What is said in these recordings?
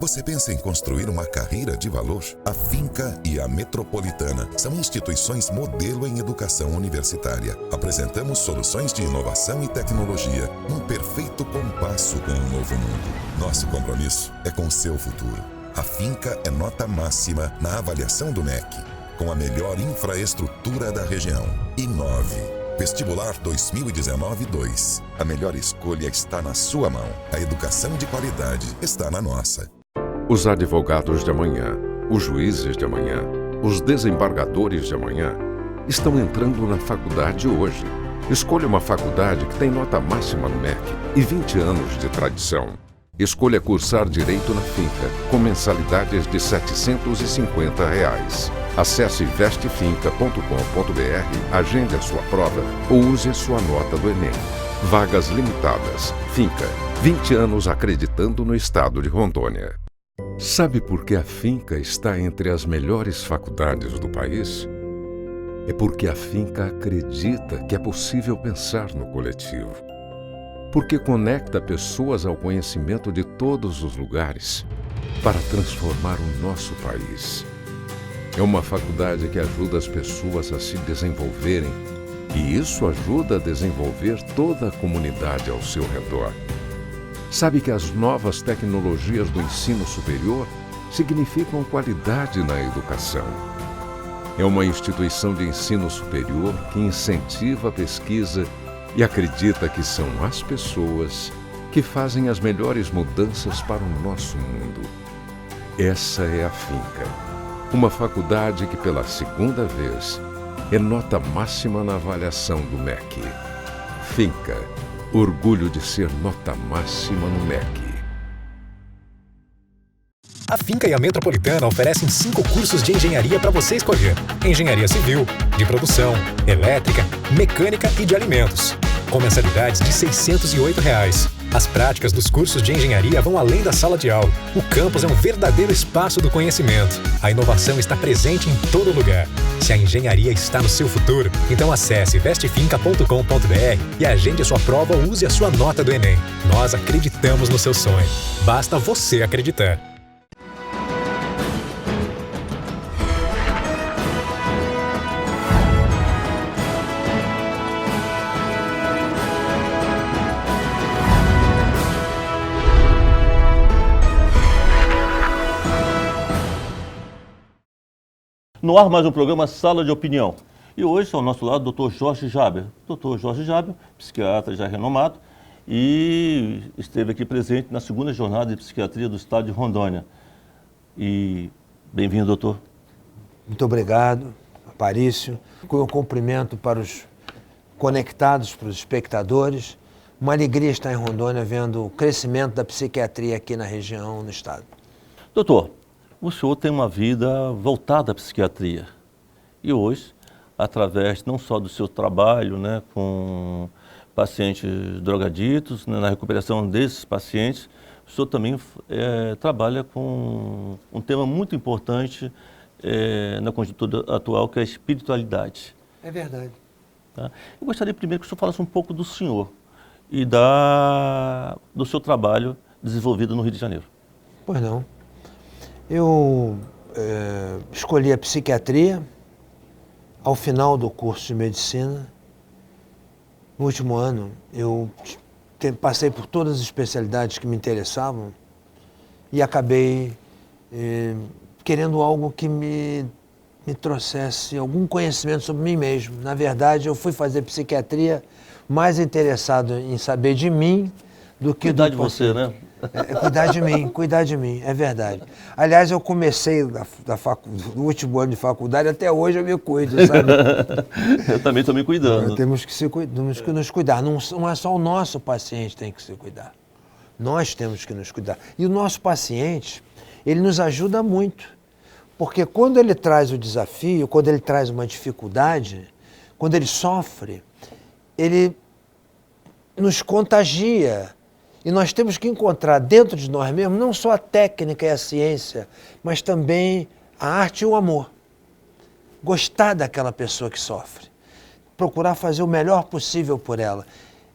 Você pensa em construir uma carreira de valor? A Finca e a Metropolitana são instituições modelo em educação universitária. Apresentamos soluções de inovação e tecnologia num perfeito compasso com o novo mundo. Nosso compromisso é com o seu futuro. A Finca é nota máxima na avaliação do MEC, com a melhor infraestrutura da região. Inove. Vestibular 2019-2. A melhor escolha está na sua mão. A educação de qualidade está na nossa. Os advogados de amanhã, os juízes de amanhã, os desembargadores de amanhã estão entrando na faculdade hoje. Escolha uma faculdade que tem nota máxima no MEC e 20 anos de tradição. Escolha cursar Direito na Finca, com mensalidades de R$ 750. Acesse vestefinca.com.br, agende a sua prova ou use a sua nota do Enem. Vagas limitadas. Finca, 20 anos acreditando no estado de Rondônia. Sabe por que a Finca está entre as melhores faculdades do país? É porque a Finca acredita que é possível pensar no coletivo. Porque conecta pessoas ao conhecimento de todos os lugares para transformar o nosso país. É uma faculdade que ajuda as pessoas a se desenvolverem e isso ajuda a desenvolver toda a comunidade ao seu redor. Sabe que as novas tecnologias do ensino superior significam qualidade na educação. É uma instituição de ensino superior que incentiva a pesquisa e acredita que são as pessoas que fazem as melhores mudanças para o nosso mundo. Essa é a Finca, uma faculdade que pela segunda vez é nota máxima na avaliação do MEC. Finca, orgulho de ser nota máxima no MEC. A Finca e a Metropolitana oferecem 5 cursos de engenharia para você escolher. Engenharia civil, de produção, elétrica, mecânica e de alimentos. Com mensalidades de R$ 608. As práticas dos cursos de engenharia vão além da sala de aula. O campus é um verdadeiro espaço do conhecimento. A inovação está presente em todo lugar. Se a engenharia está no seu futuro, então acesse vestefinca.com.br e agende a sua prova ou use a sua nota do Enem. Nós acreditamos no seu sonho. Basta você acreditar. No ar mais um programa Sala de Opinião. E hoje ao nosso lado o Dr. Jorge Jaber. Dr. Jorge Jaber, psiquiatra já renomado, e esteve aqui presente na segunda jornada de psiquiatria do estado de Rondônia. E bem-vindo, doutor. Muito obrigado, Aparício. Com o cumprimento para os conectados, para os espectadores. Uma alegria estar em Rondônia vendo o crescimento da psiquiatria aqui na região, no estado. Doutor, o senhor tem uma vida voltada à psiquiatria e hoje, através não só do seu trabalho, né, com pacientes drogaditos, né, na recuperação desses pacientes, o senhor também trabalha com um tema muito importante na conjuntura atual, que é a espiritualidade. É verdade. Tá? Eu gostaria primeiro que o senhor falasse um pouco do senhor e do seu trabalho desenvolvido no Rio de Janeiro. Pois não. Eu escolhi a psiquiatria ao final do curso de medicina. No último ano, eu passei por todas as especialidades que me interessavam e acabei querendo algo que me trouxesse algum conhecimento sobre mim mesmo. Na verdade, eu fui fazer psiquiatria mais interessado em saber de mim do que Cuidar do de você, né? Cuidar de mim, é verdade. Aliás, eu comecei no último ano de faculdade, até hoje eu me cuido, sabe? Eu também estou me cuidando. Temos que nos cuidar. Não é só o nosso paciente que tem que se cuidar. Nós temos que nos cuidar. E o nosso paciente, ele nos ajuda muito. Porque quando ele traz o desafio, quando ele traz uma dificuldade, quando ele sofre, ele nos contagia. E nós temos que encontrar dentro de nós mesmos não só a técnica e a ciência, mas também a arte e o amor. Gostar daquela pessoa que sofre. Procurar fazer o melhor possível por ela.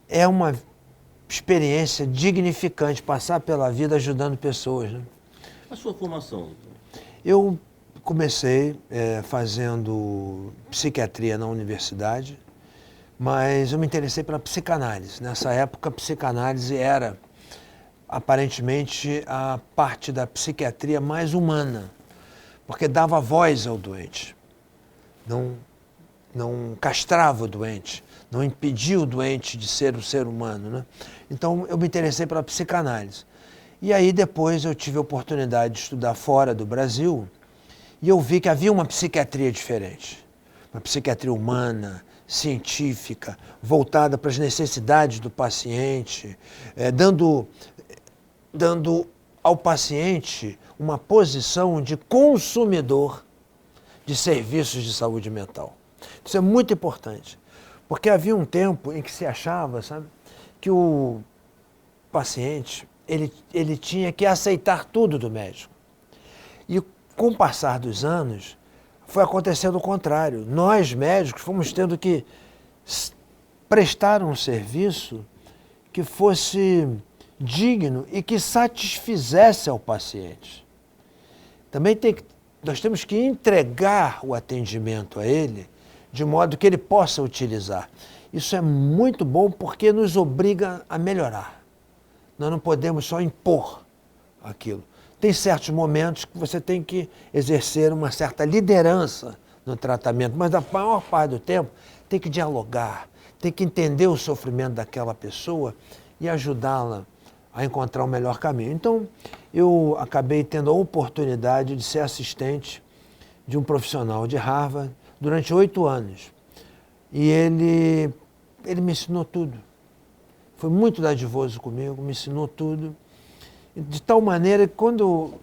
É uma experiência dignificante passar pela vida ajudando pessoas, né? A sua formação, doutor? Eu comecei fazendo psiquiatria na universidade, mas eu me interessei pela psicanálise. Nessa época, a psicanálise era, aparentemente, a parte da psiquiatria mais humana, porque dava voz ao doente, não castrava o doente, não impedia o doente de ser um ser humano, né? Então, eu me interessei pela psicanálise. E aí, depois, eu tive a oportunidade de estudar fora do Brasil e eu vi que havia uma psiquiatria diferente. Uma psiquiatria humana, científica, voltada para as necessidades do paciente, dando ao paciente uma posição de consumidor de serviços de saúde mental. Isso é muito importante, porque havia um tempo em que se achava, sabe, que o paciente ele tinha que aceitar tudo do médico. E com o passar dos anos, foi acontecendo o contrário. Nós, médicos, fomos tendo que prestar um serviço que fosse digno e que satisfizesse ao paciente. Também nós temos que entregar o atendimento a ele de modo que ele possa utilizar. Isso é muito bom porque nos obriga a melhorar. Nós não podemos só impor aquilo. Tem certos momentos que você tem que exercer uma certa liderança no tratamento, mas a maior parte do tempo tem que dialogar, tem que entender o sofrimento daquela pessoa e ajudá-la a encontrar o melhor caminho. Então, eu acabei tendo a oportunidade de ser assistente de um profissional de Harvard durante 8 anos. E ele me ensinou tudo. Foi muito dadivoso comigo, me ensinou tudo. De tal maneira que quando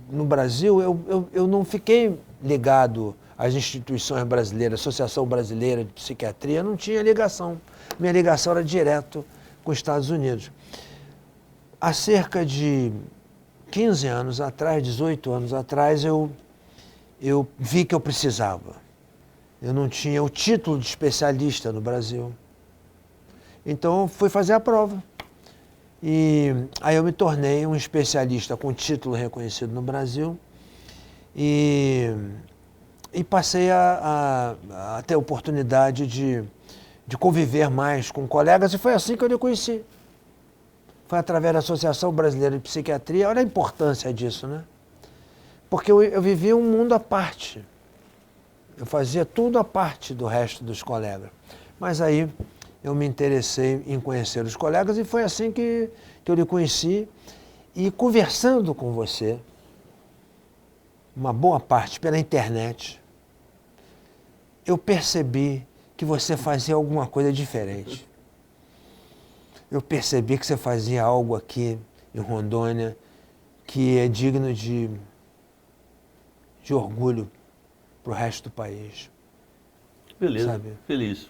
no Brasil, eu não fiquei ligado às instituições brasileiras, Associação Brasileira de Psiquiatria, não tinha ligação. Minha ligação era direto com os Estados Unidos. Há cerca de 15 anos atrás, 18 anos atrás, eu vi que eu precisava. Eu não tinha o título de especialista no Brasil. Então, eu fui fazer a prova. E aí eu me tornei um especialista com título reconhecido no Brasil e passei a ter a oportunidade de conviver mais com colegas, e foi assim que eu lhe conheci. Foi através da Associação Brasileira de Psiquiatria. Olha a importância disso, né? Porque eu vivia um mundo à parte. Eu fazia tudo à parte do resto dos colegas. Mas aí eu me interessei em conhecer os colegas e foi assim que eu lhe conheci. E conversando com você, uma boa parte pela internet, eu percebi que você fazia alguma coisa diferente. Eu percebi que você fazia algo aqui em Rondônia que é digno de orgulho para o resto do país. Beleza, sabe? feliz.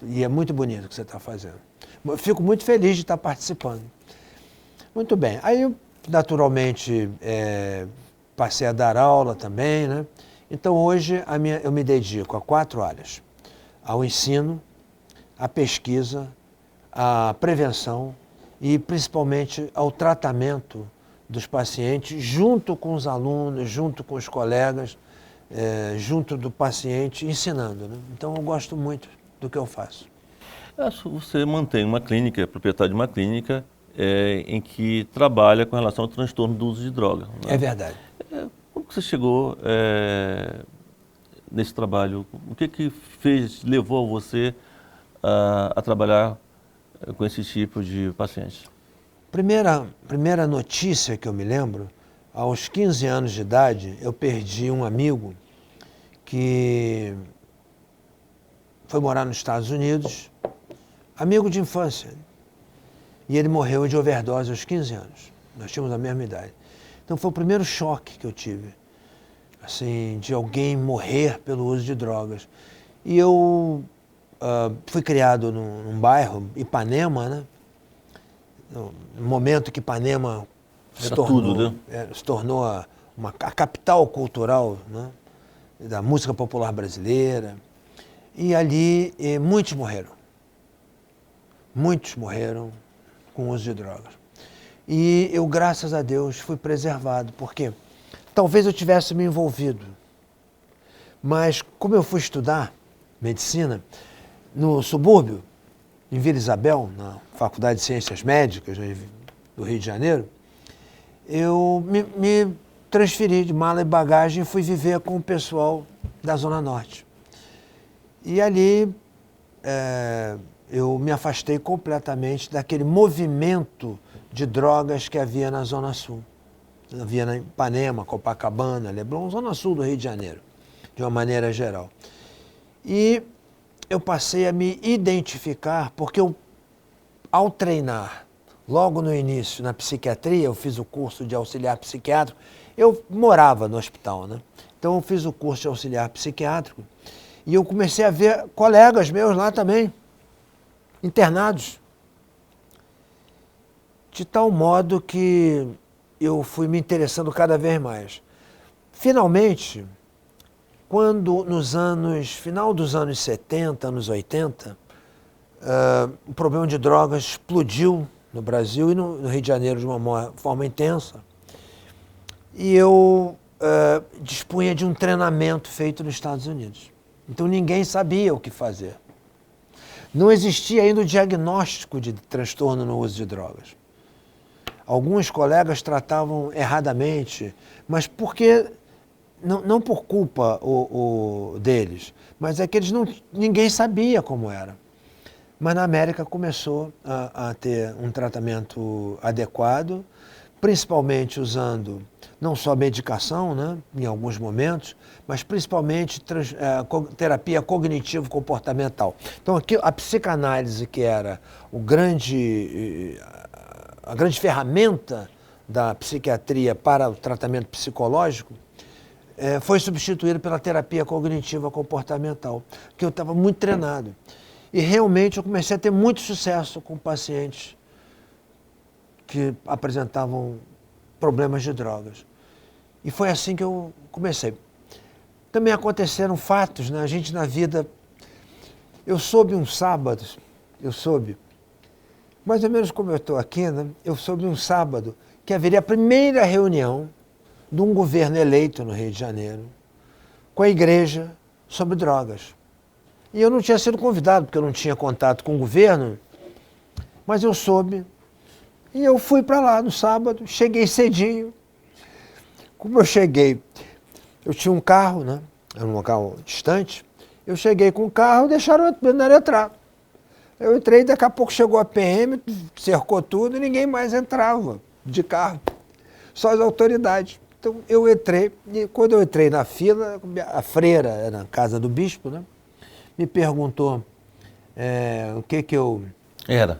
E é muito bonito o que você está fazendo. Eu fico muito feliz de estar participando. Muito bem. Aí, eu, naturalmente, passei a dar aula também, né? Então, hoje, eu me dedico a 4 áreas. Ao ensino, à pesquisa, à prevenção e, principalmente, ao tratamento dos pacientes, junto com os alunos, junto com os colegas, junto do paciente, ensinando, né? Então, eu gosto muito do que eu faço. Você mantém uma clínica, é proprietário de uma clínica em que trabalha com relação ao transtorno do uso de droga. Né? É verdade. Como que você chegou nesse trabalho? O que levou você a trabalhar com esse tipo de paciente? Primeira notícia que eu me lembro, aos 15 anos de idade, eu perdi um amigo que foi morar nos Estados Unidos, amigo de infância, e ele morreu de overdose aos 15 anos. Nós tínhamos a mesma idade. Então foi o primeiro choque que eu tive, assim, de alguém morrer pelo uso de drogas. E eu fui criado num bairro, Ipanema, né? No momento que Ipanema se tornou a capital cultural, né? Da música popular brasileira. E ali muitos morreram com o uso de drogas. E eu, graças a Deus, fui preservado, porque talvez eu tivesse me envolvido. Mas como eu fui estudar medicina no subúrbio, em Vila Isabel, na Faculdade de Ciências Médicas do Rio de Janeiro, eu me transferi de mala e bagagem e fui viver com o pessoal da Zona Norte. E ali eu me afastei completamente daquele movimento de drogas que havia na Zona Sul. Havia na Ipanema, Copacabana, Leblon, Zona Sul do Rio de Janeiro, de uma maneira geral. E eu passei a me identificar, porque eu, ao treinar, logo no início, na psiquiatria, eu fiz o curso de auxiliar psiquiátrico, eu morava no hospital, né? Então eu fiz o curso de auxiliar psiquiátrico e eu comecei a ver colegas meus lá também, internados, de tal modo que eu fui me interessando cada vez mais. Finalmente, quando final dos anos 70, anos 80, o problema de drogas explodiu no Brasil e no Rio de Janeiro de uma forma intensa. E eu dispunha de um treinamento feito nos Estados Unidos. Então ninguém sabia o que fazer. Não existia ainda o diagnóstico de transtorno no uso de drogas. Alguns colegas tratavam erradamente, mas porque não por culpa deles, mas é que ninguém sabia como era. Mas na América começou a ter um tratamento adequado, principalmente usando não só medicação, né, em alguns momentos, mas principalmente terapia cognitivo-comportamental. Então aqui a psicanálise, que era a grande ferramenta da psiquiatria para o tratamento psicológico, foi substituída pela terapia cognitiva comportamental, que eu estava muito treinado. E realmente eu comecei a ter muito sucesso com pacientes que apresentavam problemas de drogas. E foi assim que eu comecei. Também aconteceram fatos, né? A gente na vida... Eu soube um sábado, mais ou menos como eu estou aqui, né? Eu soube um sábado que haveria a primeira reunião de um governo eleito no Rio de Janeiro com a igreja sobre drogas. E eu não tinha sido convidado, porque eu não tinha contato com o governo, mas eu soube. E eu fui para lá no sábado, cheguei cedinho. Como eu cheguei, eu tinha um carro, né? Era um local distante. Eu cheguei com o carro, deixaram entrar. Eu entrei, daqui a pouco chegou a PM, cercou tudo e ninguém mais entrava de carro. Só as autoridades. Então eu entrei, e quando eu entrei na fila, a freira, era na casa do bispo, né? Me perguntou o que eu era.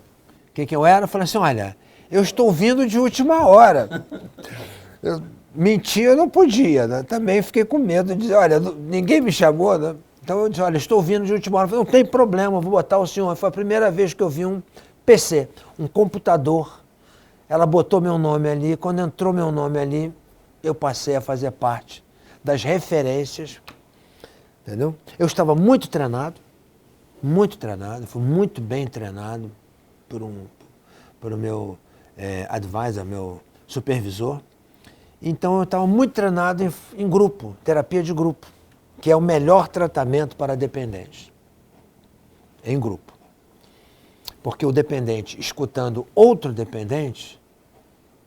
Eu falei assim, olha, eu estou vindo de última hora. Mentir eu não podia, né? Também fiquei com medo de dizer, olha, ninguém me chamou, né? Então eu disse, olha, estou vindo de última hora. Eu falei, não tem problema, vou botar o senhor. Foi a primeira vez que eu vi um PC, um computador. Ela botou meu nome ali, quando entrou meu nome ali, eu passei a fazer parte das referências, entendeu? Eu estava muito treinado, fui muito bem treinado por meu advisor, meu supervisor. Então eu estava muito treinado em grupo, terapia de grupo, que é o melhor tratamento para dependentes, em grupo. Porque o dependente, escutando outro dependente,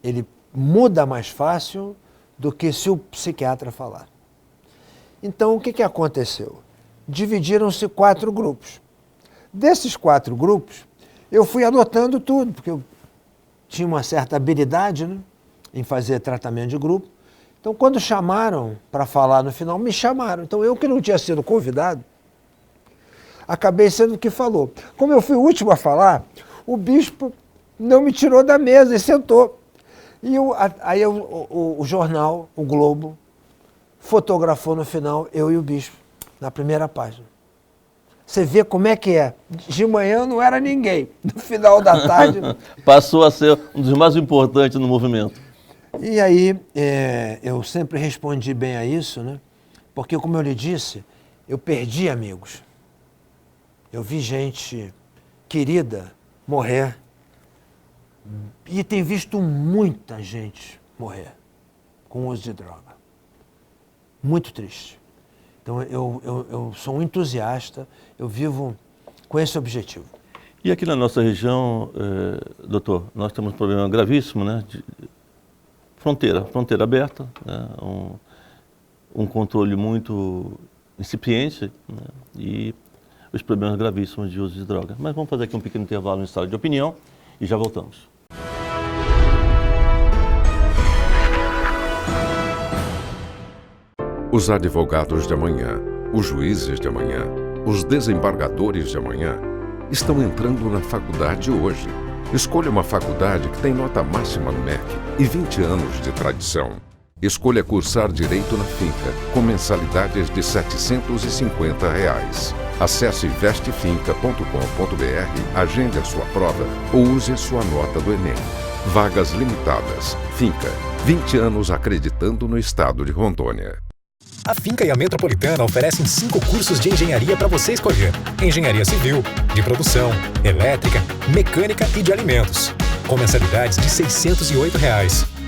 ele muda mais fácil do que se o psiquiatra falar. Então, o que aconteceu? Dividiram-se 4 grupos. Desses 4 grupos, eu fui anotando tudo, porque eu tinha uma certa habilidade, né, em fazer tratamento de grupo. Então, quando chamaram para falar no final, me chamaram. Então, eu que não tinha sido convidado, acabei sendo o que falou. Como eu fui o último a falar, o bispo não me tirou da mesa e sentou. E aí o jornal, o Globo, fotografou no final eu e o bispo, na primeira página. Você vê como é que é. De manhã eu não era ninguém. No final da tarde... Passou a ser um dos mais importantes no movimento. E aí eu sempre respondi bem a isso, né? Porque, como eu lhe disse, eu perdi amigos. Eu vi gente querida morrer E tem visto muita gente morrer com o uso de droga. Muito triste. Então, eu sou um entusiasta, eu vivo com esse objetivo. E aqui na nossa região, doutor, nós temos um problema gravíssimo, né? De fronteira aberta, né? Um controle muito incipiente, né? E os problemas gravíssimos de uso de droga. Mas vamos fazer aqui um pequeno intervalo no estado de opinião e já voltamos. Os advogados de amanhã, os juízes de amanhã, os desembargadores de amanhã estão entrando na faculdade hoje. Escolha uma faculdade que tem nota máxima no MEC e 20 anos de tradição. Escolha cursar Direito na Finca, com mensalidades de R$ 750. Acesse vestefinca.com.br, agende a sua prova ou use a sua nota do Enem. Vagas limitadas. Finca, 20 anos acreditando no estado de Rondônia. A Finca e a Metropolitana oferecem 5 cursos de engenharia para você escolher. Engenharia civil, de produção, elétrica, mecânica e de alimentos. Com mensalidades de R$ 608.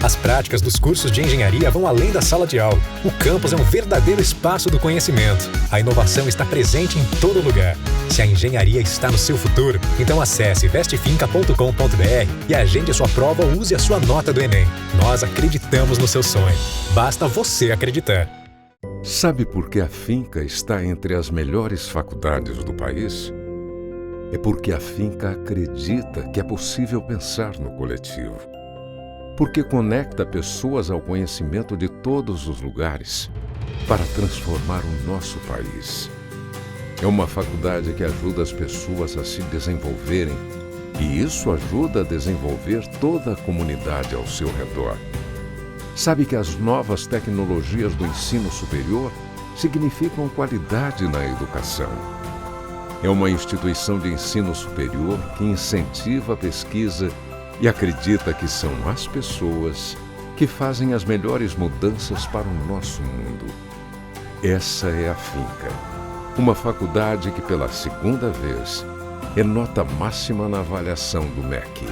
As práticas dos cursos de engenharia vão além da sala de aula. O campus é um verdadeiro espaço do conhecimento. A inovação está presente em todo lugar. Se a engenharia está no seu futuro, então acesse vestefinca.com.br e agende a sua prova ou use a sua nota do Enem. Nós acreditamos no seu sonho. Basta você acreditar. Sabe por que a Finca está entre as melhores faculdades do país? É porque a Finca acredita que é possível pensar no coletivo. Porque conecta pessoas ao conhecimento de todos os lugares para transformar o nosso país. É uma faculdade que ajuda as pessoas a se desenvolverem e isso ajuda a desenvolver toda a comunidade ao seu redor. Sabe que as novas tecnologias do ensino superior significam qualidade na educação. É uma instituição de ensino superior que incentiva a pesquisa e acredita que são as pessoas que fazem as melhores mudanças para o nosso mundo. Essa é a Finca, uma faculdade que pela segunda vez é nota máxima na avaliação do MEC.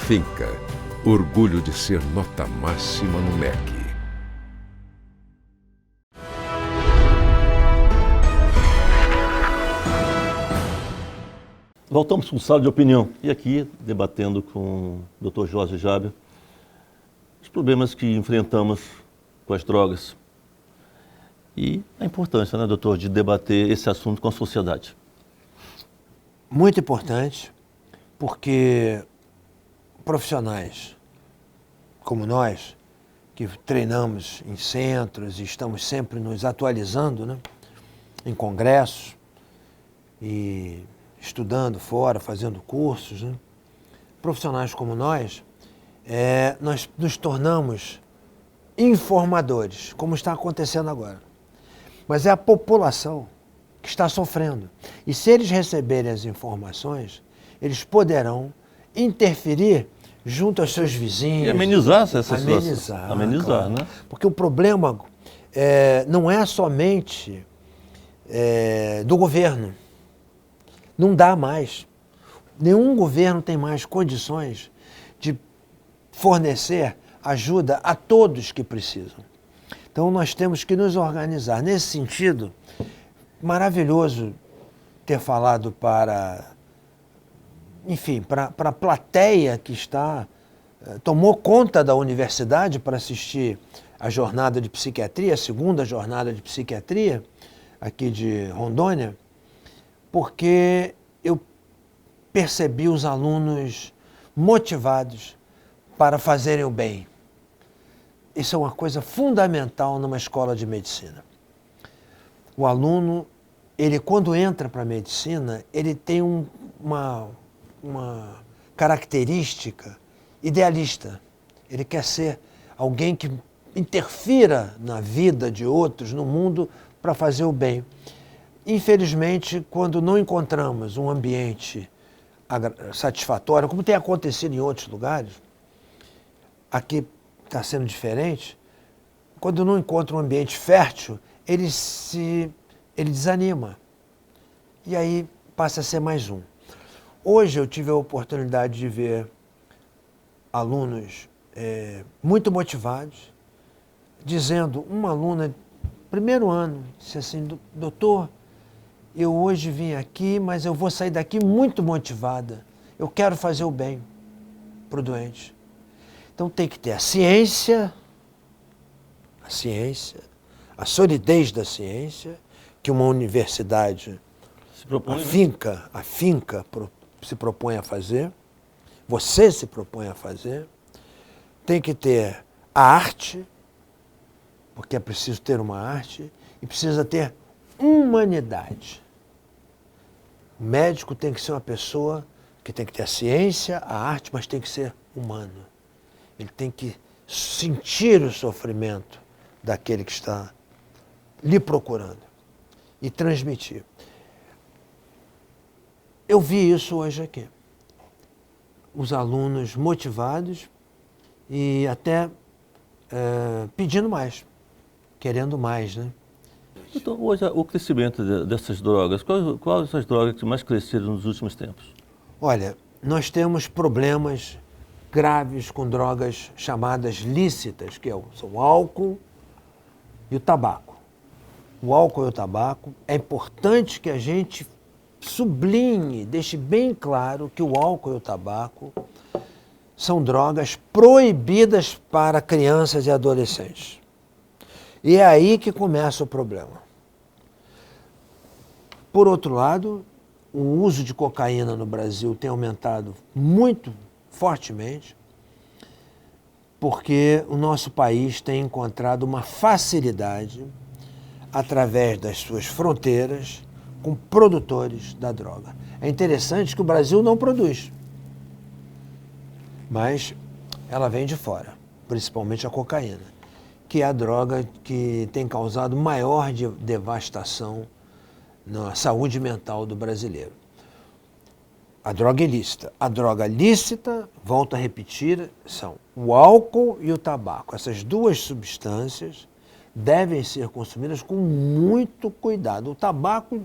Finca. Orgulho de ser nota máxima no MEC. Voltamos para o sala de opinião. E aqui, debatendo com o Dr. Jorge Jábia, os problemas que enfrentamos com as drogas. E a importância, né, doutor, de debater esse assunto com a sociedade. Muito importante, porque profissionais como nós, que treinamos em centros e estamos sempre nos atualizando, né, em congressos e estudando fora, fazendo cursos, né, profissionais como nós nos tornamos informadores, como está acontecendo agora. Mas é a população que está sofrendo. E se eles receberem as informações, eles poderão interferir junto aos seus vizinhos. E amenizar essa situação. Amenizar, claro, né? Porque o problema não é somente do governo. Não dá mais. Nenhum governo tem mais condições de fornecer ajuda a todos que precisam. Então nós temos que nos organizar. Nesse sentido, maravilhoso ter falado para a plateia que tomou conta da universidade para assistir a jornada de psiquiatria, a segunda jornada de psiquiatria aqui de Rondônia, porque eu percebi os alunos motivados para fazerem o bem. Isso é uma coisa fundamental numa escola de medicina. O aluno, quando entra para a medicina, ele tem uma característica idealista. Ele quer ser alguém que interfira na vida de outros, no mundo, para fazer o bem. Infelizmente, quando não encontramos um ambiente satisfatório, como tem acontecido em outros lugares, aqui está sendo diferente, quando não encontra um ambiente fértil, ele desanima. E aí passa a ser mais um. Hoje eu tive a oportunidade de ver alunos muito motivados, dizendo, uma aluna, primeiro ano, disse assim, doutor, eu hoje vim aqui, mas eu vou sair daqui muito motivada. Eu quero fazer o bem para o doente. Então tem que ter a ciência, a solidez da ciência, que uma universidade, a finca se propõe a fazer, você se propõe a fazer. Tem que ter a arte, porque é preciso ter uma arte, e precisa ter humanidade. O médico tem que ser uma pessoa que tem que ter a ciência, a arte, mas tem que ser humano. Ele tem que sentir o sofrimento daquele que está lhe procurando e transmitir. Eu vi isso hoje aqui. Os alunos motivados e até pedindo mais, querendo mais, né? Então, hoje, o crescimento dessas drogas, quais as drogas que mais cresceram nos últimos tempos? Olha, nós temos problemas graves com drogas chamadas lícitas, que são o álcool e o tabaco. O álcool e o tabaco, é importante que a gente sublinhe, deixe bem claro que o álcool e o tabaco são drogas proibidas para crianças e adolescentes. E é aí que começa o problema. Por outro lado, o uso de cocaína no Brasil tem aumentado muito fortemente, porque o nosso país tem encontrado uma facilidade, através das suas fronteiras, com produtores da droga. É interessante que o Brasil não produz, mas ela vem de fora, principalmente a cocaína, que é a droga que tem causado maior devastação na saúde mental do brasileiro. A droga ilícita. A droga lícita, volto a repetir, são o álcool e o tabaco. Essas duas substâncias devem ser consumidas com muito cuidado. O tabaco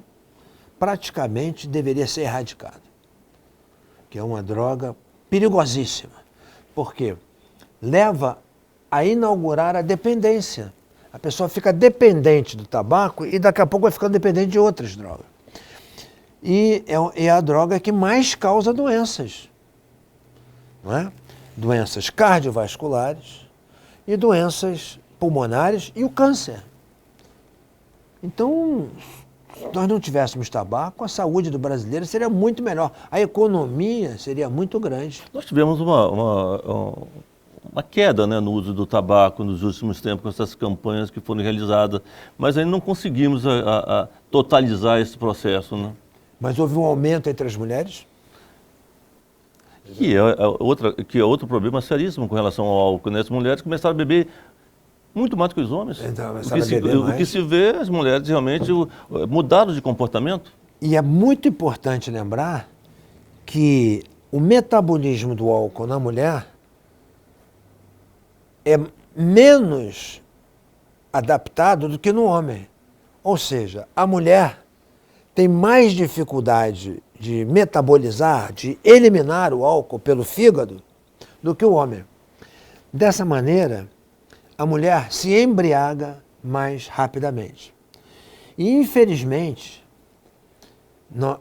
praticamente deveria ser erradicado, que é uma droga perigosíssima, porque leva a inaugurar a dependência. A pessoa fica dependente do tabaco e daqui a pouco vai ficando dependente de outras drogas. E é a droga que mais causa doenças, não é? Doenças cardiovasculares e doenças pulmonares e o câncer. Então, se nós não tivéssemos tabaco, a saúde do brasileiro seria muito melhor. A economia seria muito grande. Nós tivemos uma queda, né, no uso do tabaco nos últimos tempos, com essas campanhas que foram realizadas, mas ainda não conseguimos totalizar esse processo, né? Mas houve um aumento entre as mulheres? Que é outro problema seríssimo com relação ao álcool, né? As mulheres começaram a beber muito mais do que os homens. Então, o que se vê, as mulheres realmente mudaram de comportamento. E é muito importante lembrar que o metabolismo do álcool na mulher é menos adaptado do que no homem. Ou seja, a mulher tem mais dificuldade de metabolizar, de eliminar o álcool pelo fígado do que o homem. Dessa maneira, a mulher se embriaga mais rapidamente. E, infelizmente,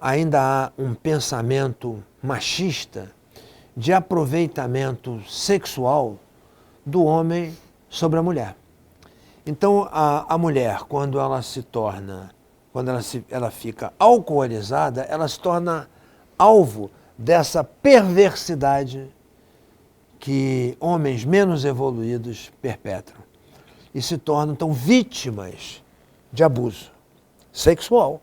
ainda há um pensamento machista de aproveitamento sexual do homem sobre a mulher. Então, a mulher, quando ela fica alcoolizada, ela se torna alvo dessa perversidade que homens menos evoluídos perpetram e se tornam, então, vítimas de abuso sexual.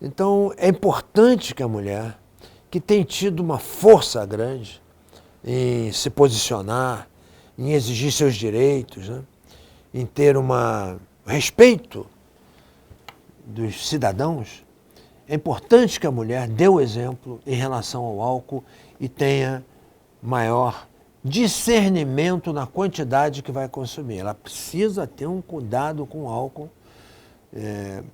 Então, é importante que a mulher, que tem tido uma força grande em se posicionar, em exigir seus direitos, né, em ter respeito dos cidadãos, é importante que a mulher dê o exemplo em relação ao álcool e tenha maior discernimento na quantidade que vai consumir. Ela precisa ter um cuidado com o álcool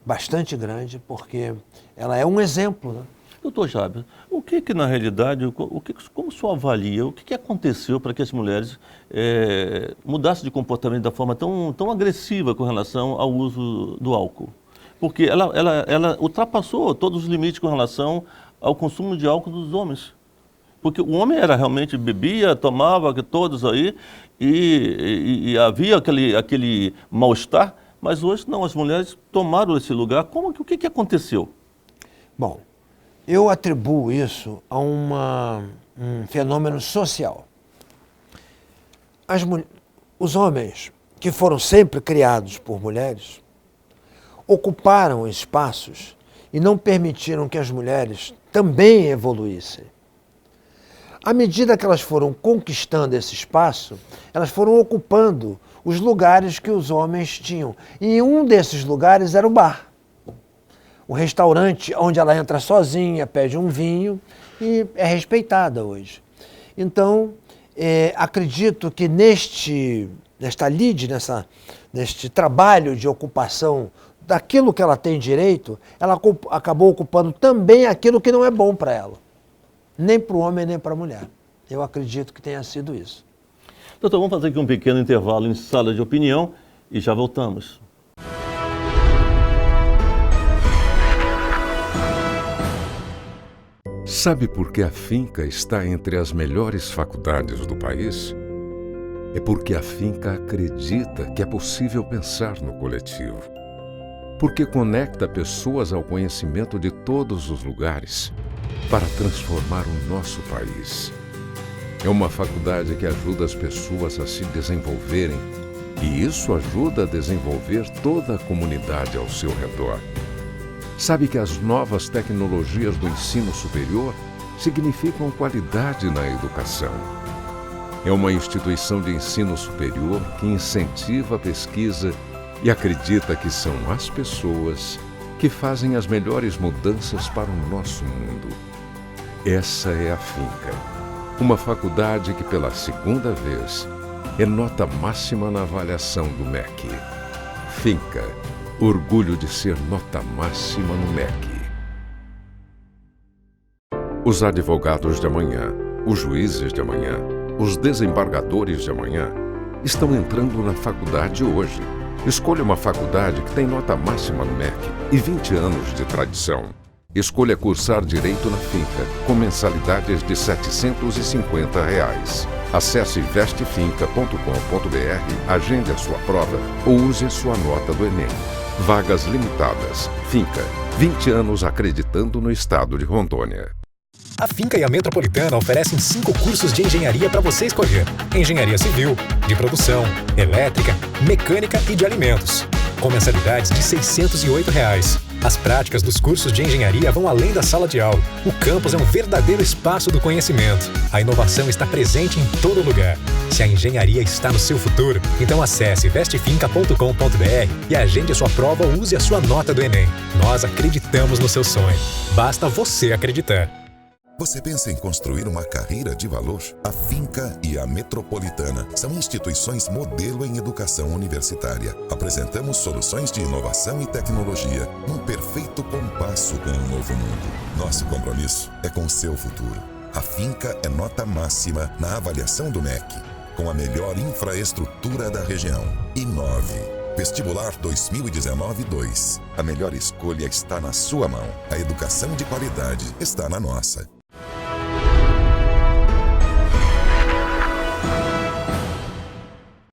bastante grande, porque ela é um exemplo, né? Doutor Jaber, o que na realidade, como o senhor avalia, o que aconteceu para que as mulheres mudassem de comportamento da forma tão agressiva com relação ao uso do álcool? Porque ela ultrapassou todos os limites com relação ao consumo de álcool dos homens. Porque o homem realmente bebia, tomava, todos aí, e havia aquele mal-estar, mas hoje não, as mulheres tomaram esse lugar. O que aconteceu? Bom, eu atribuo isso a um fenômeno social. Os homens, que foram sempre criados por mulheres, ocuparam espaços e não permitiram que as mulheres também evoluíssem. À medida que elas foram conquistando esse espaço, elas foram ocupando os lugares que os homens tinham. E um desses lugares era o bar. O restaurante onde ela entra sozinha, pede um vinho e é respeitada hoje. Então, acredito que neste trabalho de ocupação daquilo que ela tem direito, ela acabou ocupando também aquilo que não é bom para ela. Nem para o homem, nem para a mulher. Eu acredito que tenha sido isso. Doutor, vamos fazer aqui um pequeno intervalo em sala de opinião e já voltamos. Sabe por que a Finca está entre as melhores faculdades do país? É porque a Finca acredita que é possível pensar no coletivo. Porque conecta pessoas ao conhecimento de todos os lugares para transformar o nosso país. É uma faculdade que ajuda as pessoas a se desenvolverem e isso ajuda a desenvolver toda a comunidade ao seu redor. Sabe que as novas tecnologias do ensino superior significam qualidade na educação. É uma instituição de ensino superior que incentiva a pesquisa e acredita que são as pessoas que fazem as melhores mudanças para o nosso mundo. Essa é a Finca, uma faculdade que pela segunda vez é nota máxima na avaliação do MEC. Finca, orgulho de ser nota máxima no MEC. Os advogados de amanhã, os juízes de amanhã, os desembargadores de amanhã estão entrando na faculdade hoje. Escolha uma faculdade que tem nota máxima no MEC e 20 anos de tradição. Escolha cursar Direito na Finca, com mensalidades de R$ 750. Acesse vestefinca.com.br, agende a sua prova ou use a sua nota do Enem. Vagas limitadas. Finca, 20 anos acreditando no estado de Rondônia. A Finca e a Metropolitana oferecem 5 cursos de engenharia para você escolher. Engenharia civil, de produção, elétrica, mecânica e de alimentos. Com mensalidades de R$ 608. As práticas dos cursos de engenharia vão além da sala de aula. O campus é um verdadeiro espaço do conhecimento. A inovação está presente em todo lugar. Se a engenharia está no seu futuro, então acesse vestefinca.com.br e agende a sua prova ou use a sua nota do Enem. Nós acreditamos no seu sonho. Basta você acreditar. Você pensa em construir uma carreira de valor? A Finca e a Metropolitana são instituições modelo em educação universitária. Apresentamos soluções de inovação e tecnologia num perfeito compasso com um novo mundo. Nosso compromisso é com o seu futuro. A Finca é nota máxima na avaliação do MEC, com a melhor infraestrutura da região. Inove. Vestibular 2019-2. A melhor escolha está na sua mão. A educação de qualidade está na nossa.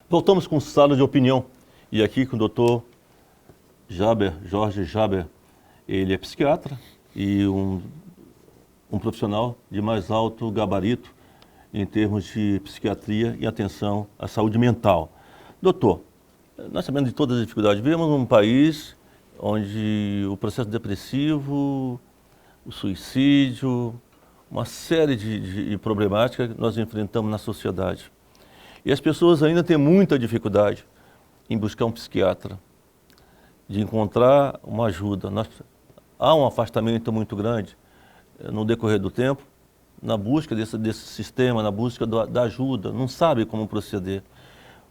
Voltamos com sala de opinião e aqui com o doutor Jorge Jaber. Ele é psiquiatra e um profissional de mais alto gabarito em termos de psiquiatria e atenção à saúde mental. Doutor, nós sabemos de todas as dificuldades. Vivemos num país onde o processo depressivo, o suicídio, uma série de problemáticas que nós enfrentamos na sociedade. E as pessoas ainda têm muita dificuldade em buscar um psiquiatra, de encontrar uma ajuda. Há um afastamento muito grande no decorrer do tempo, na busca desse sistema, na busca da ajuda, não sabe como proceder.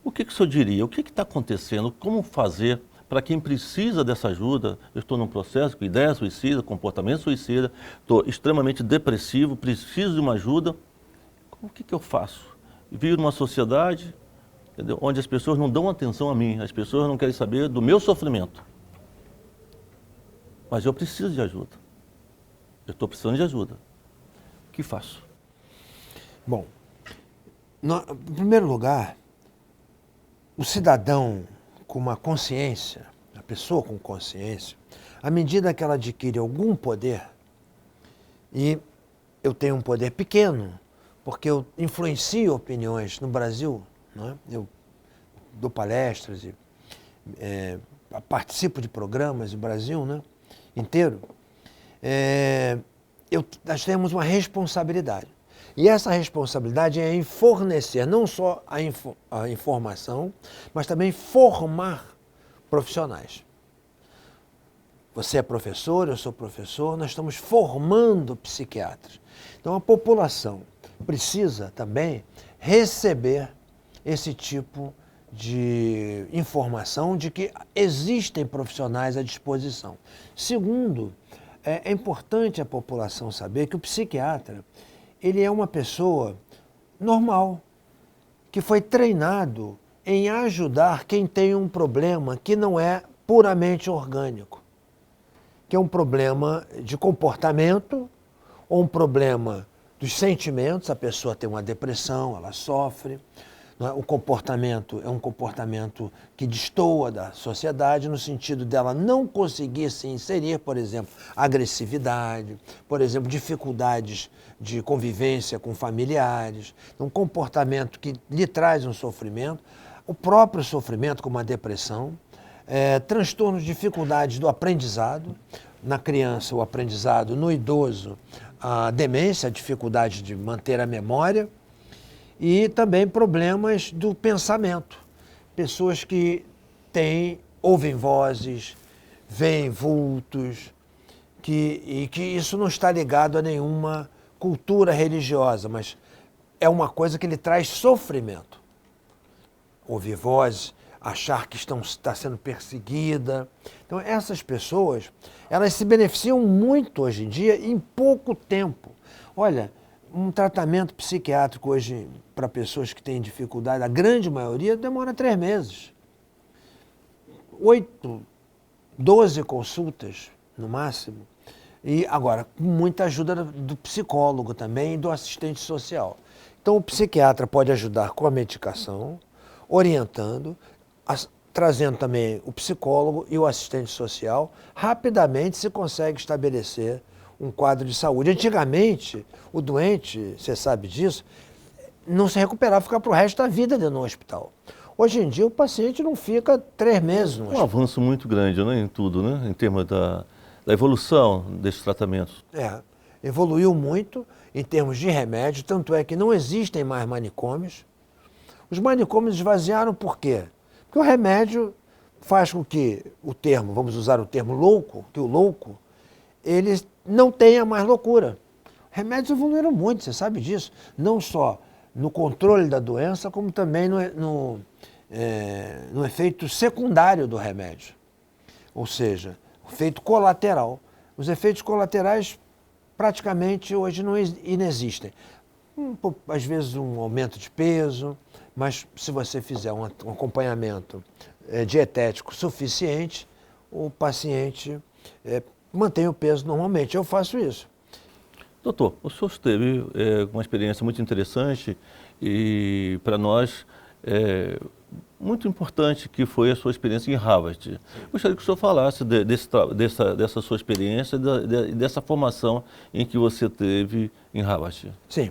O que o senhor diria? O que está acontecendo? Como fazer para quem precisa dessa ajuda, eu estou num processo com ideia suicida, comportamento suicida, estou extremamente depressivo, preciso de uma ajuda, o que eu faço? Vivo numa sociedade, entendeu, onde as pessoas não dão atenção a mim, as pessoas não querem saber do meu sofrimento. Mas eu preciso de ajuda. Eu estou precisando de ajuda. O que faço? Bom, em primeiro lugar, o cidadão com uma consciência, a pessoa com consciência, à medida que ela adquire algum poder, e eu tenho um poder pequeno, porque eu influencio opiniões no Brasil, não é? Eu dou palestras e participo de programas no Brasil, né, inteiro, nós temos uma responsabilidade. E essa responsabilidade é em fornecer não só a informação, mas também formar profissionais. Você é professor, eu sou professor, nós estamos formando psiquiatras. Então a população precisa também receber esse tipo de informação de que existem profissionais à disposição. Segundo, é importante a população saber que o psiquiatra, ele é uma pessoa normal, que foi treinado em ajudar quem tem um problema que não é puramente orgânico, que é um problema de comportamento ou um problema dos sentimentos. A pessoa tem uma depressão, ela sofre, o comportamento é um comportamento que destoa da sociedade, no sentido dela não conseguir se inserir, por exemplo, agressividade, por exemplo, dificuldades de convivência com familiares, um comportamento que lhe traz um sofrimento, o próprio sofrimento como a depressão, transtornos, dificuldades do aprendizado, na criança o aprendizado, no idoso a demência, a dificuldade de manter a memória, e também problemas do pensamento. Pessoas que ouvem vozes, veem vultos, e que isso não está ligado a nenhuma cultura religiosa, mas é uma coisa que lhe traz sofrimento. Ouvir vozes, achar que está sendo perseguida. Então essas pessoas, elas se beneficiam muito hoje em dia em pouco tempo. Olha, um tratamento psiquiátrico hoje para pessoas que têm dificuldade, a grande maioria demora 3 meses. 8, 12 consultas no máximo. E agora, com muita ajuda do psicólogo também e do assistente social. Então o psiquiatra pode ajudar com a medicação, orientando, trazendo também o psicólogo e o assistente social. Rapidamente se consegue estabelecer um quadro de saúde. Antigamente, o doente, você sabe disso, não se recuperava, ficava para o resto da vida dentro do hospital. Hoje em dia, o paciente não fica 3 meses no hospital. Um avanço muito grande, né, em tudo, né, em termos da evolução desses tratamentos. Evoluiu muito em termos de remédio, tanto é que não existem mais manicômios. Os manicômios esvaziaram por quê? Porque o remédio faz com que vamos usar o termo louco, que o louco, ele não tenha mais loucura. Remédios evoluíram muito, você sabe disso. Não só no controle da doença, como também no efeito secundário do remédio. Ou seja, o efeito colateral. Os efeitos colaterais praticamente hoje não inexistem. Às vezes um aumento de peso, mas se você fizer um acompanhamento dietético suficiente, o paciente mantém o peso normalmente. Eu faço isso. Doutor, o senhor teve uma experiência muito interessante e para nós muito importante, que foi a sua experiência em Harvard. Gostaria que o senhor falasse dessa sua experiência e dessa formação em que você teve em Harvard. Sim,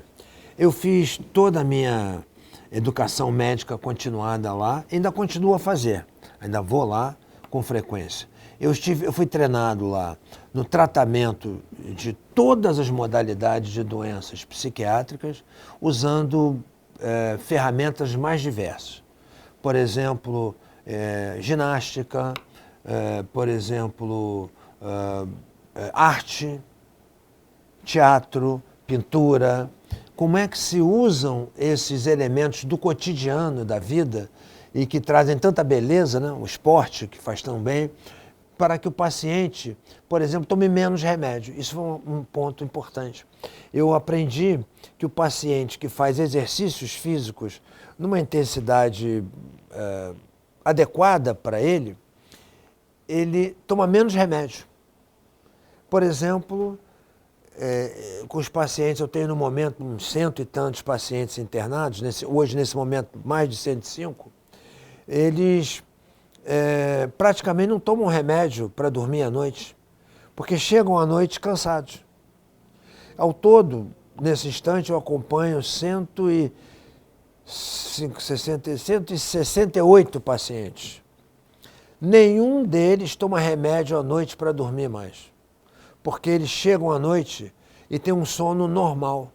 eu fiz toda a minha educação médica continuada lá, ainda continuo a fazer, ainda vou lá com frequência. Eu fui treinado lá no tratamento de todas as modalidades de doenças psiquiátricas, usando ferramentas mais diversas. Por exemplo, ginástica, por exemplo, arte, teatro, pintura. Como é que se usam esses elementos do cotidiano da vida e que trazem tanta beleza, né? O esporte que faz tão bem, para que o paciente, por exemplo, tome menos remédio. Isso foi um ponto importante. Eu aprendi que o paciente que faz exercícios físicos numa intensidade adequada para ele toma menos remédio. Por exemplo, com os pacientes, eu tenho no momento uns 100 e tantos pacientes internados, hoje nesse momento mais de 105, eles praticamente não tomam remédio para dormir à noite, porque chegam à noite cansados. Ao todo, nesse instante, eu acompanho 168 pacientes. Nenhum deles toma remédio à noite para dormir mais, porque eles chegam à noite e têm um sono normal,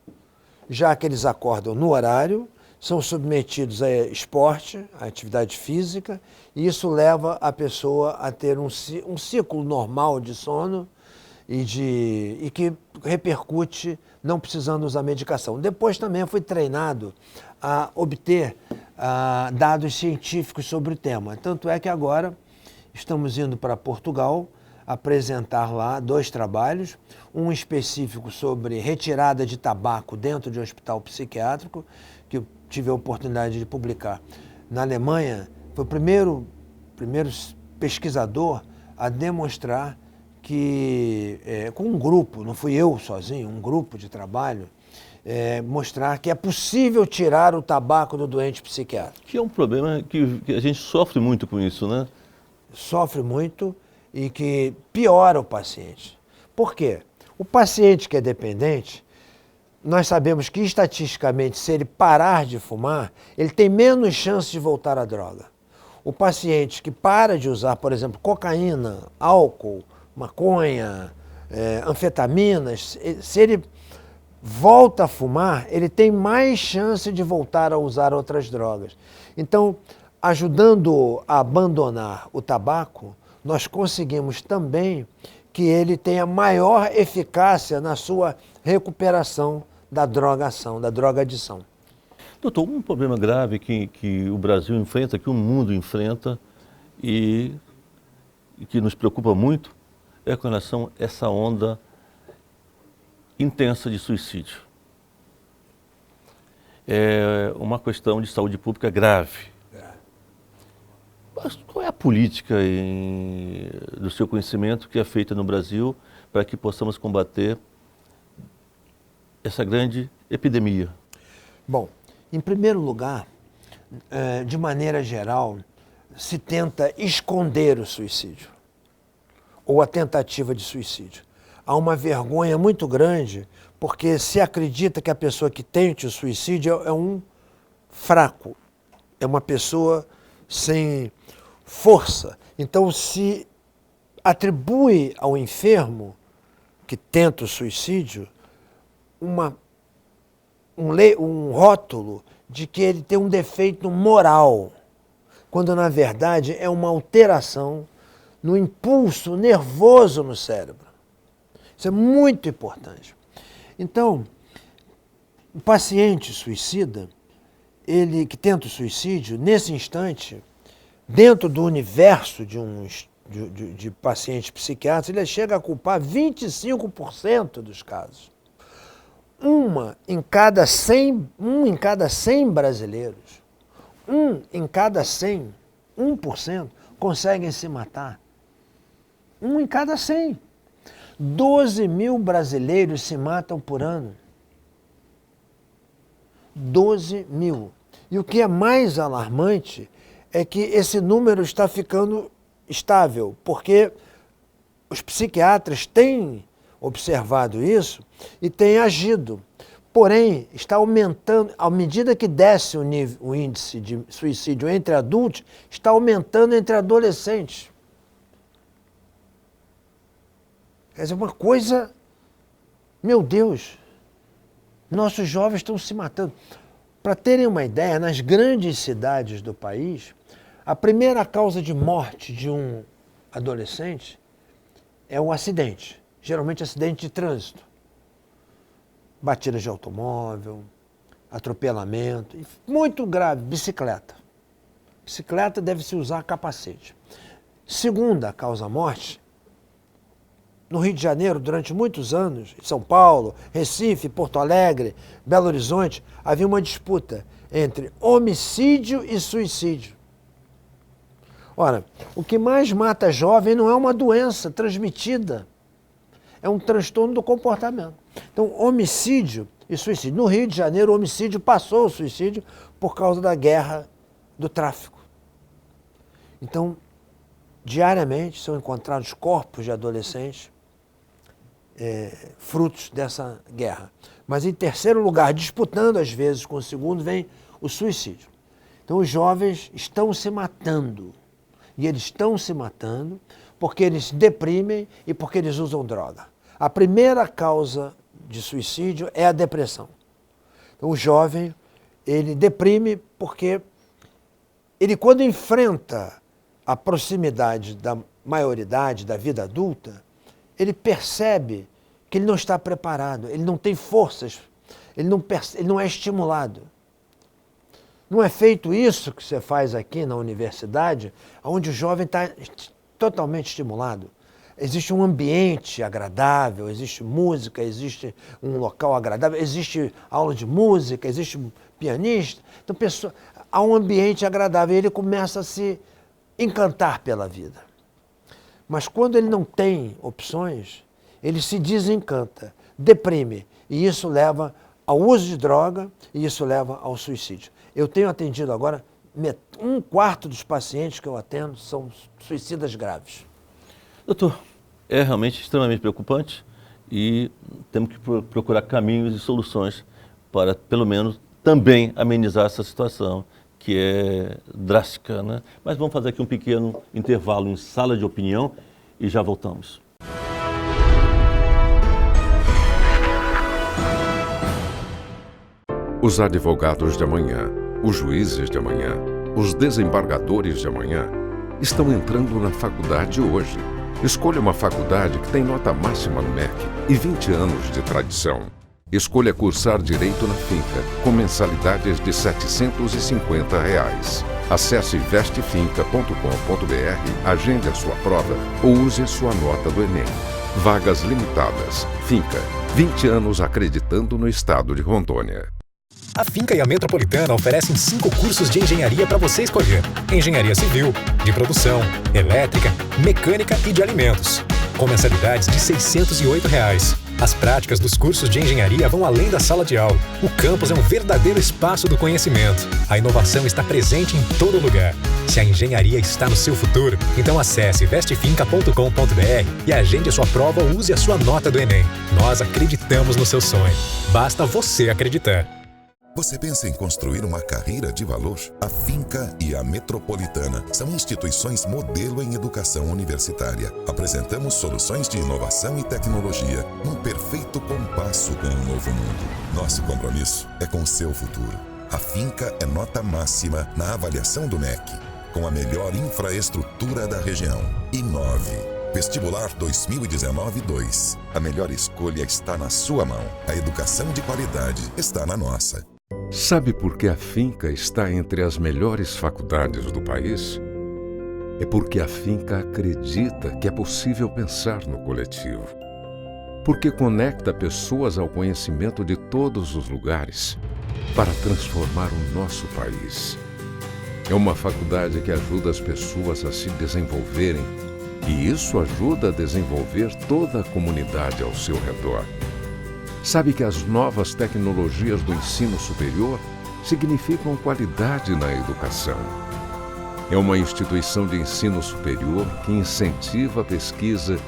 já que eles acordam no horário, são submetidos a esporte, a atividade física, e isso leva a pessoa a ter um ciclo normal de sono e que repercute não precisando usar medicação. Depois também eu fui treinado a obter dados científicos sobre o tema. Tanto é que agora estamos indo para Portugal apresentar lá 2 trabalhos, um específico sobre retirada de tabaco dentro de um hospital psiquiátrico, que eu tive a oportunidade de publicar na Alemanha. Foi o primeiro pesquisador a demonstrar que, com um grupo, não fui eu sozinho, um grupo de trabalho, mostrar que é possível tirar o tabaco do doente psiquiátrico. Que é um problema que a gente sofre muito com isso, né? Sofre muito e que piora o paciente. Por quê? O paciente que é dependente, nós sabemos que estatisticamente, se ele parar de fumar, ele tem menos chance de voltar à droga. O paciente que para de usar, por exemplo, cocaína, álcool, maconha, anfetaminas, se ele volta a fumar, ele tem mais chance de voltar a usar outras drogas. Então, ajudando a abandonar o tabaco, nós conseguimos também que ele tenha maior eficácia na sua recuperação da drogação, da drogadição. Doutor, um problema grave que o Brasil enfrenta, que o mundo enfrenta e que nos preocupa muito é com relação a essa onda intensa de suicídio. É uma questão de saúde pública grave. Mas qual é a política do seu conhecimento que é feita no Brasil para que possamos combater essa grande epidemia? Bom, em primeiro lugar, de maneira geral, se tenta esconder o suicídio ou a tentativa de suicídio. Há uma vergonha muito grande porque se acredita que a pessoa que tente o suicídio é um fraco, é uma pessoa sem força. Então se atribui ao enfermo que tenta o suicídio um rótulo de que ele tem um defeito moral, quando na verdade é uma alteração no impulso nervoso no cérebro. Isso é muito importante. Então, o paciente suicida, ele que tenta o suicídio, nesse instante, dentro do universo de pacientes psiquiátricos, ele chega a culpar 25% dos casos. Um em cada 100 brasileiros, 1% conseguem se matar. 1 em cada 100. 12 mil brasileiros se matam por ano. 12 mil. E o que é mais alarmante é que esse número está ficando estável, porque os psiquiatras têm observado isso e têm agido. Porém, está aumentando, à medida que desce o índice de suicídio entre adultos, está aumentando entre adolescentes. Quer dizer, uma coisa, meu Deus, nossos jovens estão se matando. Para terem uma ideia, nas grandes cidades do país, a primeira causa de morte de um adolescente é um acidente, geralmente acidente de trânsito. Batida de automóvel, atropelamento, muito grave, bicicleta. bicicleta deve-se usar capacete. Segunda causa-morte, no Rio de Janeiro, durante muitos anos, em São Paulo, Recife, Porto Alegre, Belo Horizonte, havia uma disputa entre homicídio e suicídio. Ora, o que mais mata jovem não é uma doença transmitida, é um transtorno do comportamento. Então, homicídio e suicídio. No Rio de Janeiro, o homicídio passou o suicídio por causa da guerra do tráfico. Então, diariamente são encontrados corpos de adolescentes frutos dessa guerra. Mas em terceiro lugar, disputando às vezes com o segundo, vem o suicídio. Então os jovens estão se matando. E eles estão se matando porque eles se deprimem e porque eles usam droga. A primeira causa de suicídio é a depressão. Então o jovem, ele deprime porque ele, quando enfrenta a proximidade da maioridade, da vida adulta, ele percebe que ele não está preparado, ele não tem forças, ele não é estimulado. Não é feito isso que você faz aqui na universidade, onde o jovem está totalmente estimulado. Existe um ambiente agradável, existe música, existe um local agradável, existe aula de música, existe um pianista. Então, há um ambiente agradável e ele começa a se encantar pela vida. Mas quando ele não tem opções, ele se desencanta, deprime, e isso leva ao uso de droga e isso leva ao suicídio. Eu tenho atendido agora, 1/4 dos pacientes que eu atendo são suicidas graves. Doutor, é realmente extremamente preocupante e temos que procurar caminhos e soluções para, pelo menos, também amenizar essa situação, que é drástica, né? Mas vamos fazer aqui um pequeno intervalo em sala de opinião e já voltamos. Os advogados de amanhã, os juízes de amanhã, os desembargadores de amanhã estão entrando na faculdade hoje. Escolha uma faculdade que tem nota máxima no MEC e 20 anos de tradição. Escolha cursar Direito na Finca, com mensalidades de R$ 750. Acesse vestefinca.com.br, agende a sua prova ou use a sua nota do Enem. Vagas limitadas. Finca, 20 anos acreditando no estado de Rondônia. A Finca e a Metropolitana oferecem 5 cursos de engenharia para você escolher. Engenharia civil, de produção, elétrica, mecânica e de alimentos. Com mensalidades de R$ 608. As práticas dos cursos de engenharia vão além da sala de aula. O campus é um verdadeiro espaço do conhecimento. A inovação está presente em todo lugar. Se a engenharia está no seu futuro, então acesse vestefinca.com.br e agende a sua prova ou use a sua nota do Enem. Nós acreditamos no seu sonho. Basta você acreditar. Você pensa em construir uma carreira de valor? A Finca e a Metropolitana são instituições modelo em educação universitária. Apresentamos soluções de inovação e tecnologia num perfeito compasso com o novo mundo. Nosso compromisso é com o seu futuro. A Finca é nota máxima na avaliação do MEC, com a melhor infraestrutura da região. Inove. Vestibular 2019-2. A melhor escolha está na sua mão. A educação de qualidade está na nossa. Sabe por que a Finca está entre as melhores faculdades do país? É porque a Finca acredita que é possível pensar no coletivo. Porque conecta pessoas ao conhecimento de todos os lugares para transformar o nosso país. É uma faculdade que ajuda as pessoas a se desenvolverem e isso ajuda a desenvolver toda a comunidade ao seu redor. Sabe que as novas tecnologias do ensino superior significam qualidade na educação. É uma instituição de ensino superior que incentiva a pesquisa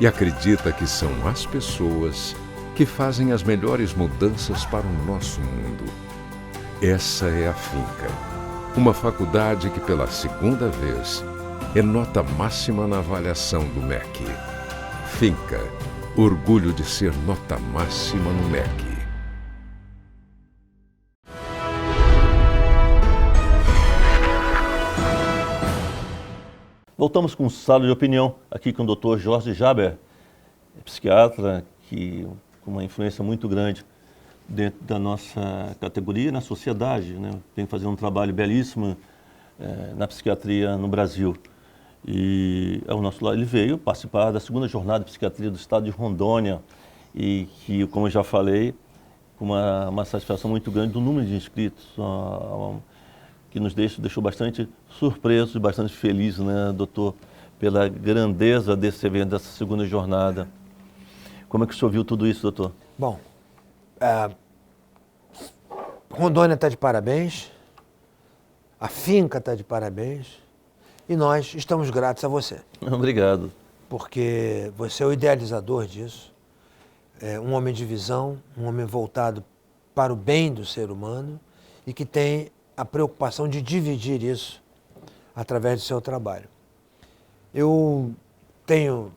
e acredita que são as pessoas que fazem as melhores mudanças para o nosso mundo. Essa é a Finca, uma faculdade que pela segunda vez é nota máxima na avaliação do MEC. Finca. Orgulho de ser nota máxima no MEC. Voltamos com sala de opinião, aqui com o Dr. Jorge Jaber, psiquiatra com uma influência muito grande dentro da nossa categoria na sociedade, né? Vem fazendo um trabalho belíssimo na psiquiatria no Brasil. E ao nosso lado ele veio participar da segunda jornada de psiquiatria do estado de Rondônia e que, como eu já falei, com uma satisfação muito grande do número de inscritos, que nos deixou bastante surpresos e bastante felizes, né, doutor, pela grandeza desse evento, dessa segunda jornada. Como é que o senhor viu tudo isso, doutor? Bom, Rondônia está de parabéns, a finca está de parabéns e nós estamos gratos a você. Obrigado. Porque você é o idealizador disso, é um homem de visão, um homem voltado para o bem do ser humano e que tem a preocupação de dividir isso através do seu trabalho. Eu tenho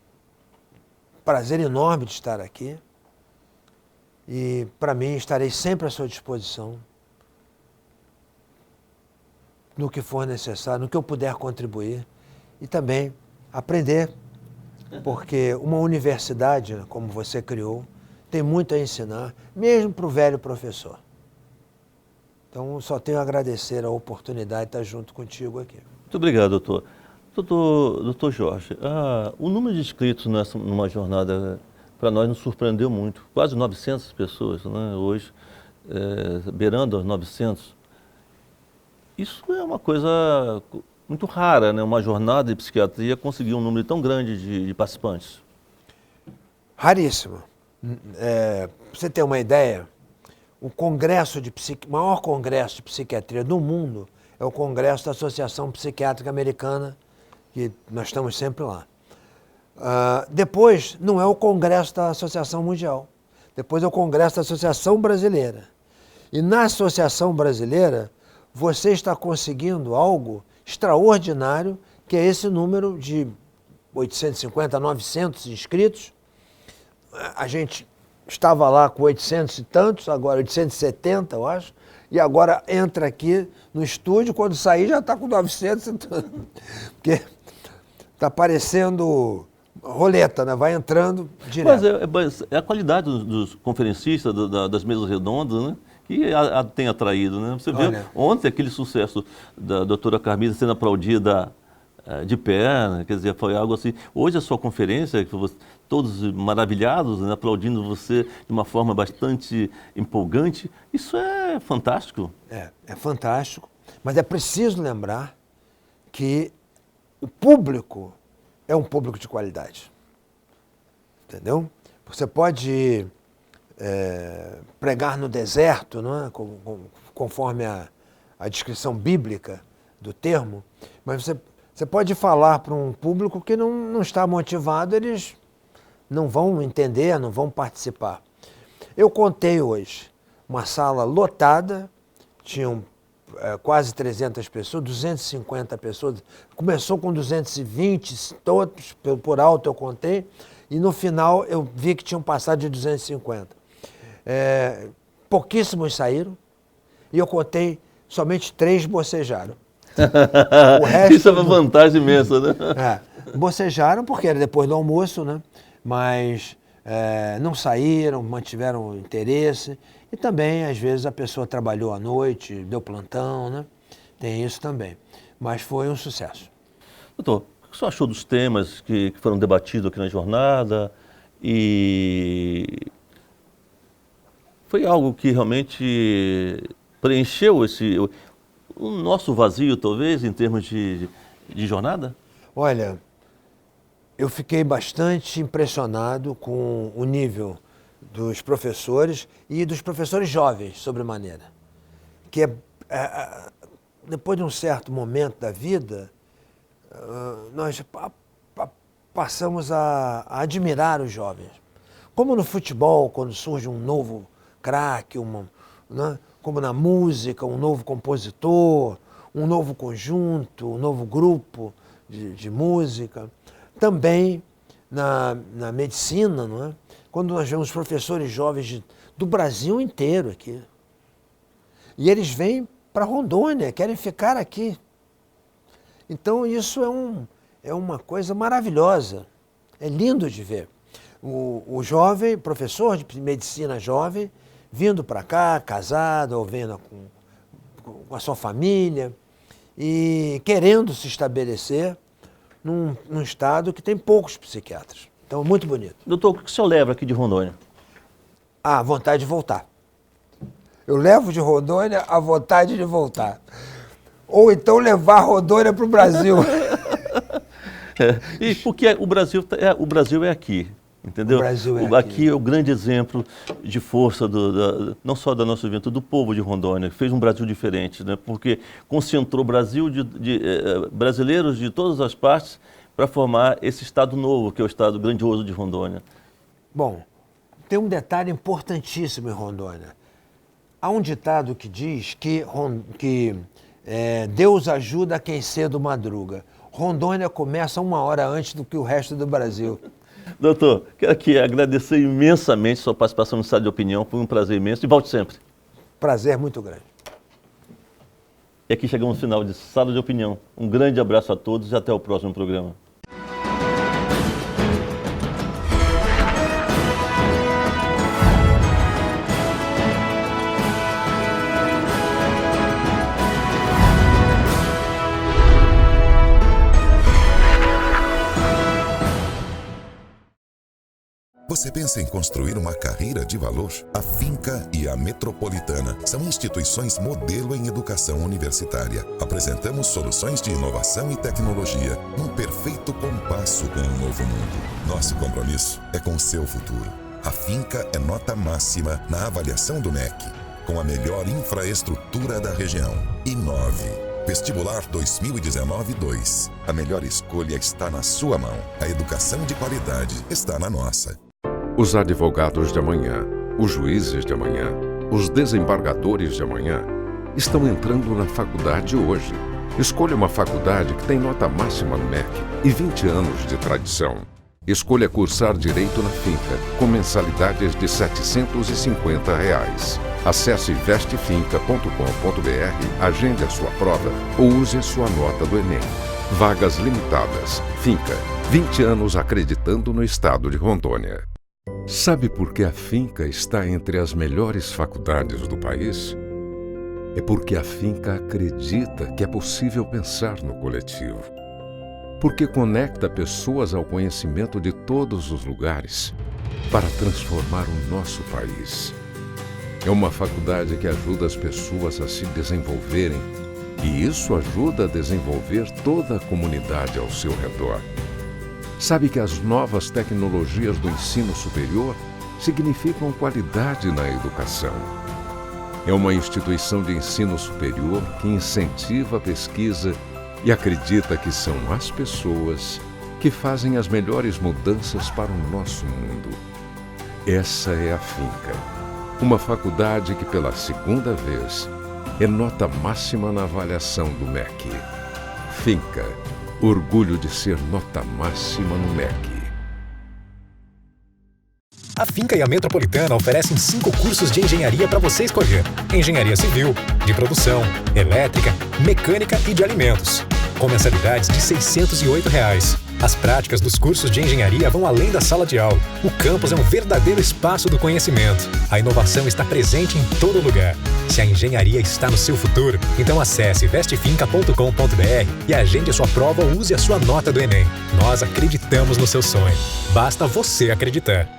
prazer enorme de estar aqui e, para mim, estarei sempre à sua disposição no que for necessário, no que eu puder contribuir e também aprender, porque uma universidade, como você criou, tem muito a ensinar, mesmo para o velho professor. Então, só tenho a agradecer a oportunidade de estar junto contigo aqui. Muito obrigado, doutor. Doutor Jorge, o número de inscritos numa jornada, para nós, nos surpreendeu muito. Quase 900 pessoas, né? Hoje, beirando aos 900. Isso é uma coisa muito rara, né? Uma jornada de psiquiatria conseguir um número tão grande de participantes. Raríssimo. Pra você ter uma ideia, o maior congresso de psiquiatria do mundo é o Congresso da Associação Psiquiátrica Americana, que nós estamos sempre lá. Depois, não é o Congresso da Associação Mundial, depois é o Congresso da Associação Brasileira. E na Associação Brasileira, você está conseguindo algo extraordinário, que é esse número de 850, 900 inscritos. A gente estava lá com 800 e tantos, agora 870, eu acho, e agora entra aqui no estúdio, quando sair já está com 900 e tantos. Porque está parecendo roleta, né? Vai entrando direto. Mas é a qualidade dos conferencistas, das mesas redondas, né? Que tem atraído, né? Você viu ontem aquele sucesso da doutora Carmisa sendo aplaudida de pé, né? Quer dizer, foi algo assim. Hoje a sua conferência, todos maravilhados, né? Aplaudindo você de uma forma bastante empolgante, isso é fantástico. É fantástico, mas é preciso lembrar que o público é um público de qualidade, entendeu? Você pode pregar no deserto, não é? Conforme a descrição bíblica do termo, mas você pode falar para um público que não está motivado, eles não vão entender, não vão participar. Eu contei hoje uma sala lotada, tinham quase 300 pessoas, 250 pessoas, começou com 220, todos, por alto eu contei, e no final eu vi que tinham passado de 250. Pouquíssimos saíram, e eu contei, somente 3 bocejaram. O resto isso é uma vantagem imensa, né? Bocejaram porque era depois do almoço, né? Mas não saíram, mantiveram interesse. E também, às vezes, a pessoa trabalhou à noite, deu plantão, né? Tem isso também. Mas foi um sucesso. Doutor, o que o senhor achou dos temas que foram debatidos aqui na jornada? E foi algo que realmente preencheu o nosso vazio, talvez, em termos de jornada? Olha, eu fiquei bastante impressionado com o nível dos professores e dos professores jovens, sobremaneira. Que depois de um certo momento da vida, nós passamos a admirar os jovens. Como no futebol, quando surge um novo craque, né? Como na música, um novo compositor, um novo conjunto, um novo grupo de música. Também na medicina, não é? Quando nós vemos professores jovens do Brasil inteiro aqui. E eles vêm para Rondônia, querem ficar aqui. Então isso é uma coisa maravilhosa, é lindo de ver. O jovem, professor de medicina jovem, vindo para cá, casado, ou vendo com a sua família, e querendo se estabelecer num estado que tem poucos psiquiatras. Então, muito bonito. Doutor, o que o senhor leva aqui de Rondônia? A vontade de voltar. Eu levo de Rondônia a vontade de voltar. Ou então levar Rondônia para o Brasil. E porque o Brasil é aqui, entendeu? O Brasil é aqui. aqui É o grande exemplo de força, não só da nossa juventude, do povo de Rondônia, que fez um Brasil diferente, né? Porque concentrou brasileiros de todas as partes para formar esse estado novo, que é o estado grandioso de Rondônia. Bom, tem um detalhe importantíssimo em Rondônia. Há um ditado que diz que Deus ajuda quem cedo madruga. Rondônia começa 1 hora antes do que o resto do Brasil. Doutor, quero aqui agradecer imensamente sua participação no Sala de Opinião, foi um prazer imenso e volte sempre. Prazer muito grande. E aqui chegamos ao final de Sala de Opinião. Um grande abraço a todos e até o próximo programa. Você pensa em construir uma carreira de valor? A Finca e a Metropolitana são instituições modelo em educação universitária. Apresentamos soluções de inovação e tecnologia num perfeito compasso com o novo mundo. Nosso compromisso é com o seu futuro. A Finca é nota máxima na avaliação do MEC, com a melhor infraestrutura da região. Inove. Vestibular 2019-2. A melhor escolha está na sua mão. A educação de qualidade está na nossa. Os advogados de amanhã, os juízes de amanhã, os desembargadores de amanhã estão entrando na faculdade hoje. Escolha uma faculdade que tem nota máxima no MEC e 20 anos de tradição. Escolha cursar Direito na Finca, com mensalidades de R$ 750. Acesse vestefinca.com.br, agende a sua prova ou use a sua nota do Enem. Vagas limitadas. Finca, 20 anos acreditando no estado de Rondônia. Sabe por que a Finca está entre as melhores faculdades do país? É porque a Finca acredita que é possível pensar no coletivo. Porque conecta pessoas ao conhecimento de todos os lugares para transformar o nosso país. É uma faculdade que ajuda as pessoas a se desenvolverem e isso ajuda a desenvolver toda a comunidade ao seu redor. Sabe que as novas tecnologias do ensino superior significam qualidade na educação. É uma instituição de ensino superior que incentiva a pesquisa e acredita que são as pessoas que fazem as melhores mudanças para o nosso mundo. Essa é a Finca, uma faculdade que pela segunda vez é nota máxima na avaliação do MEC. Finca. Orgulho de ser nota máxima no MEC. A Finca e a Metropolitana oferecem 5 cursos de engenharia para você escolher. Engenharia civil, de produção, elétrica, mecânica e de alimentos. Com mensalidades de R$ 608. As práticas dos cursos de engenharia vão além da sala de aula. O campus é um verdadeiro espaço do conhecimento. A inovação está presente em todo lugar. Se a engenharia está no seu futuro, então acesse vestefinca.com.br e agende a sua prova ou use a sua nota do Enem. Nós acreditamos no seu sonho. Basta você acreditar.